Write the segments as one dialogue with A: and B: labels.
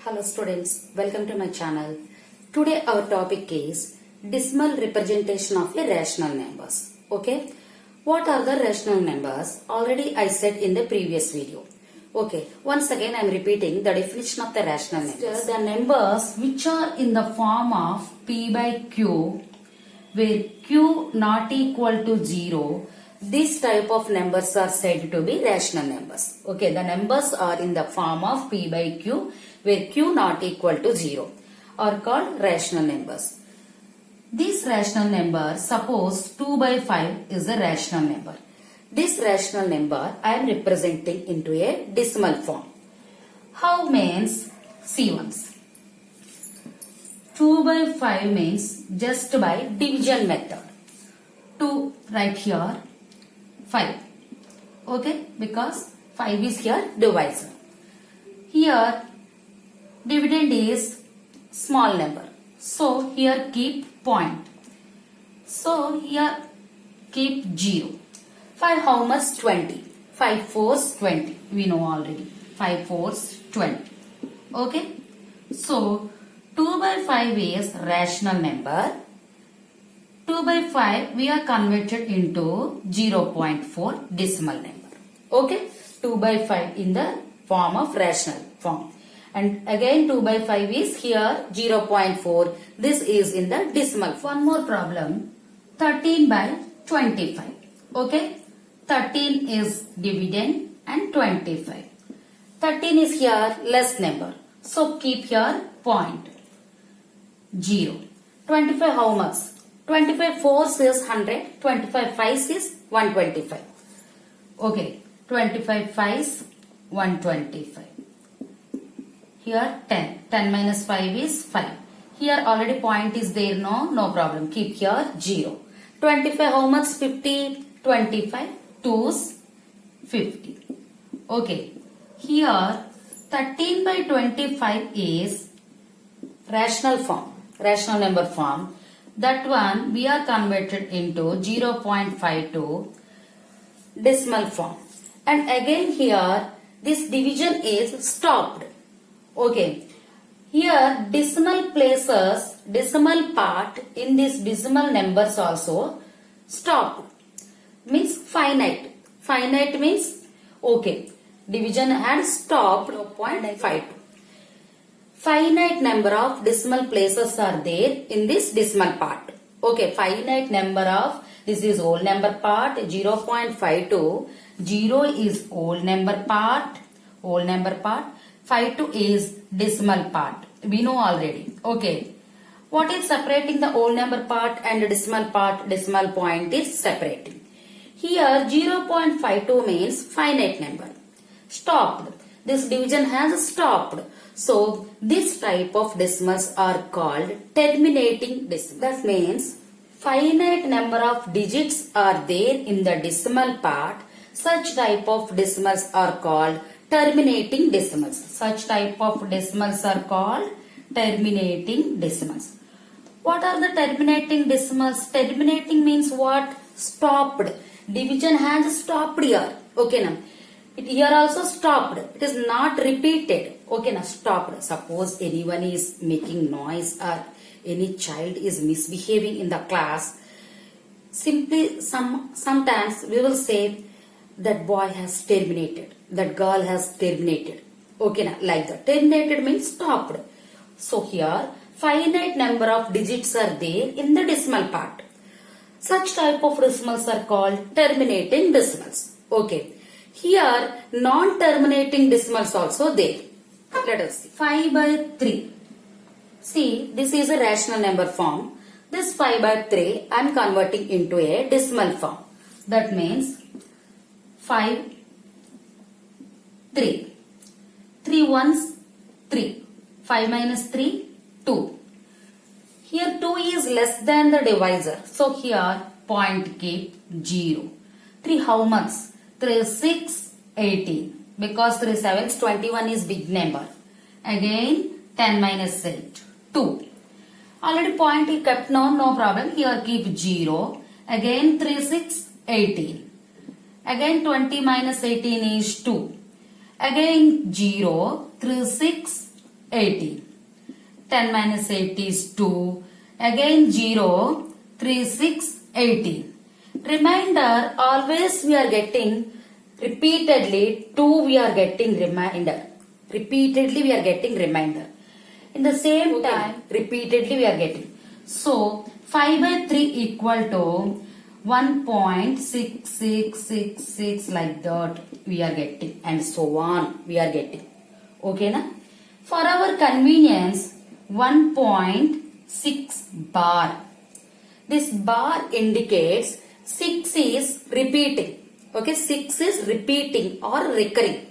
A: Hello students, welcome to my channel. Today our topic is decimal representation of a rational numbers. Okay, what are the rational numbers? Already I said in the previous video. Okay, once again I am repeating the definition of the rational numbers. The numbers which are in the form of p by q, where q not equal to 0, this type of numbers are said to be rational numbers. Okay, the numbers are in the form of p by q, where q not equal to 0 are called rational numbers. This rational number, suppose 2 by 5 is a rational number. This rational number I am representing into a decimal form. How means? See once. 2 by 5 means just by division method. 2 right here, 5. Okay, because 5 is here divisor. Here dividend is small number. So here keep point. So here keep 0. 5 how much? 20. 5 4s 20. We know already. 5 4s 20. Okay. So 2 by 5 is rational number. 2 by 5 we are converted into 0.4 decimal number. Okay. 2 by 5 in the form of rational form. And again 2 by 5 is here 0.4. This is in the decimal. One more problem. 13 by 25. Okay. 13 is dividend and 25. 13 is here less number. So keep here point. 0. 25 how much? 25 4s is 100. 25 5s is 125. Okay. 25 5s 125. Here 10. 10 minus 5 is 5. Here already point is there, no problem. Keep here 0. 25 how much? 50. 25 2's 50. Okay. Here 13 by 25 is rational form, rational number form. That one we are converted into 0.52 decimal form. And again here this division is stopped. Okay. Here decimal places, decimal part in this decimal numbers also stopped. Means finite. Finite means okay. Division had stopped 0.52. Finite number of decimal places are there in this decimal part. Okay, finite number of, this is whole number part 0.52. 0 is whole number part. 52 is decimal part. We know already. Okay. What is separating the whole number part and decimal part? Decimal point is separating. Here 0.52 means finite number. Stopped. This division has stopped. So this type of decimals are called terminating decimals. That means finite number of digits are there in the decimal part. Such type of decimals are called terminating decimals. Such type of decimals are called terminating decimals. What are the terminating decimals? Terminating means what? Stopped. Division has stopped here. Okay now. It here also stopped. It is not repeated. Okay now, stopped. Suppose anyone is making noise or any child is misbehaving in the class. Simply sometimes we will say that boy has terminated. That girl has terminated. Okay now, like that. Terminated means stopped. So here finite number of digits are there in the decimal part. Such type of decimals are called terminating decimals. Okay. Here non-terminating decimals also there. Let us see. 5 by 3. See, this is a rational number form. This 5 by 3 I am converting into a decimal form. That means 5, 3. 3 ones 3. 5 minus 3, 2. Here 2 is less than the divisor. So here point keep 0. 3 how much? 3 6, 18. Because 3 7s, 21 is big number. Again 10 minus 8, 2. Already point he kept, no problem. Here keep 0. Again 3 6, 18. Again 20 minus 18 is 2. Again 0, 3 6, 18. 10 minus 8 is 2. Again 0, 3, 6, 18. Remainder, always we are getting repeatedly 2 we are getting remainder. Repeatedly we are getting remainder. In the same time, repeatedly we are getting. So, 5 by 3 equal to 1.6666 like that we are getting, and so on we are getting. Okay na? For our convenience, 1.6 bar. This bar indicates 6 is repeating. Okay, 6 is repeating or recurring.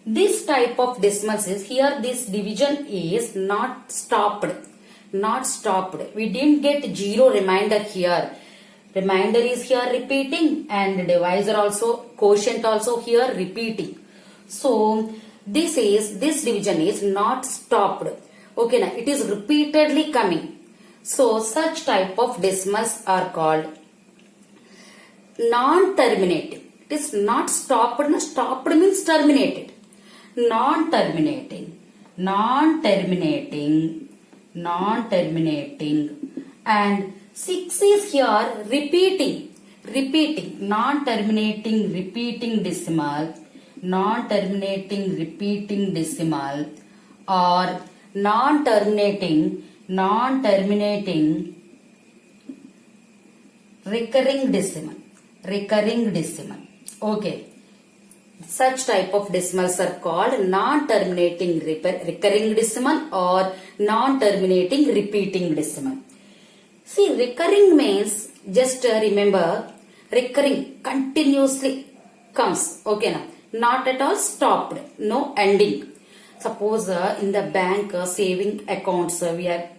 A: This type of decimals is here, this division is not stopped. Not stopped. We didn't get 0 remainder here. Remainder is here repeating and divisor also, quotient also here repeating. So this division is not stopped. Okay, now it is repeatedly coming. So such type of decimals are called non-terminating. It is not stopped. Stopped means terminated. Non-terminating, and 6 is here repeating, non-terminating repeating decimal, or non-terminating recurring decimal. Okay. Such type of decimals are called non-terminating recurring decimal or non-terminating repeating decimal. See, recurring means, just remember, recurring continuously comes. Okay, now not at all stopped, no ending. Suppose in the bank saving accounts, we are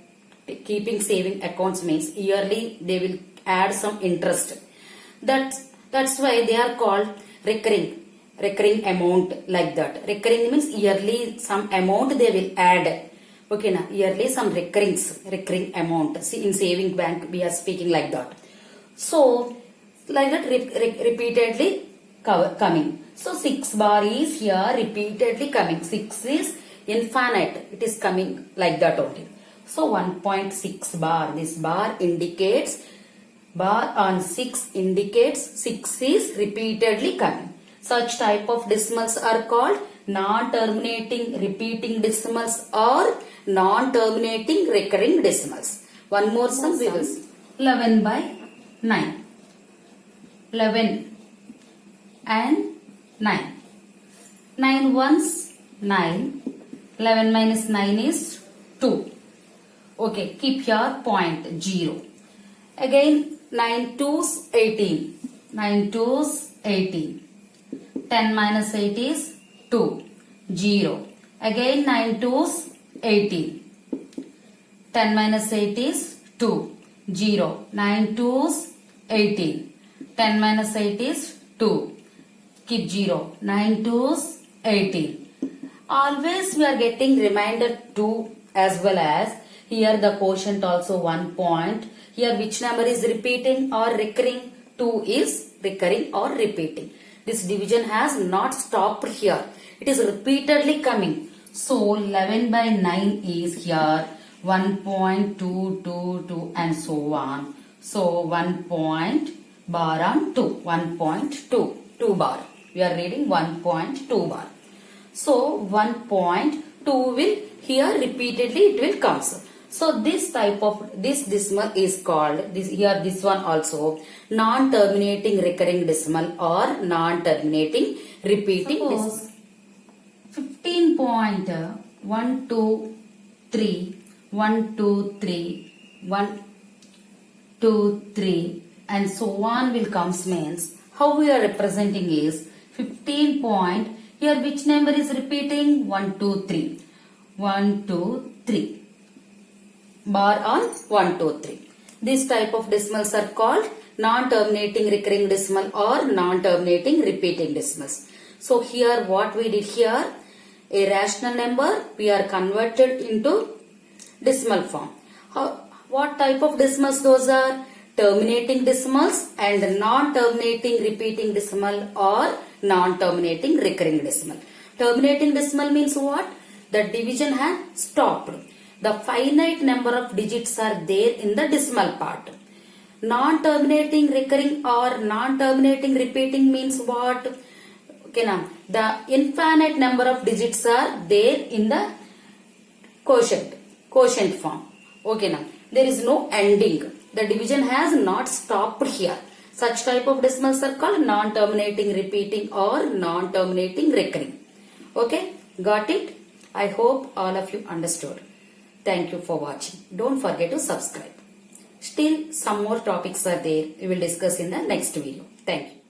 A: keeping saving accounts means yearly they will add some interest. That's why they are called recurring amount, like that. Recurring means yearly some amount they will add. Okay, now yearly some recurring amount. See, in saving bank we are speaking like that. So like that repeatedly coming. So 6 bar is here repeatedly coming. 6 is infinite. It is coming like that only. So 1.6 bar. This bar indicates, bar on 6 indicates 6 is repeatedly coming. Such type of decimals are called non-terminating repeating decimals or non-terminating recurring decimals. One more sum we will see. 11 by 9. 11 and 9. 9 ones 9. 11 minus 9 is 2. Okay, keep your point 0. Again 9 twos 18. 9 twos 18. 10 minus 8 is 2. 0. Again 9 twos 18. 10 minus 8 is 2. 0. 9 twos 18. 10 minus 8 is 2. Keep 0. 9 twos 18. Always we are getting remainder 2 as well as here the quotient also 1 point. Here which number is repeating or recurring? 2 is recurring or repeating. This division has not stopped here. It is repeatedly coming. So 11 by 9 is here 1.222 and so on. So 1 point bar on 2. 1.2. 2 bar. We are reading 1.2 bar. So 1.2 will here repeatedly it will come. So this type of decimal is called this one also non-terminating recurring decimal or non-terminating repeating decimal. 15.123 123 and so on will comes means how we are representing is 15 point. Here which number is repeating? 1 2 3 1 2 3 bar on 1 2 3. This type of decimals are called non-terminating recurring decimal or non-terminating repeating decimals. So here what we did here, a rational number we are converted into decimal form. What type of decimals those are? Terminating decimals and non-terminating repeating decimal or non-terminating recurring decimal. Terminating decimal means what? The division has stopped. The finite number of digits are there in the decimal part. Non-terminating recurring or non-terminating repeating means what? Okay, now the infinite number of digits are there in the quotient form. Okay, now there is no ending. The division has not stopped here. Such type of decimals are called non-terminating repeating or non-terminating recurring. Okay, got it? I hope all of you understood. Thank you for watching. Don't forget to subscribe. Still some more topics are there. We will discuss in the next video. Thank you.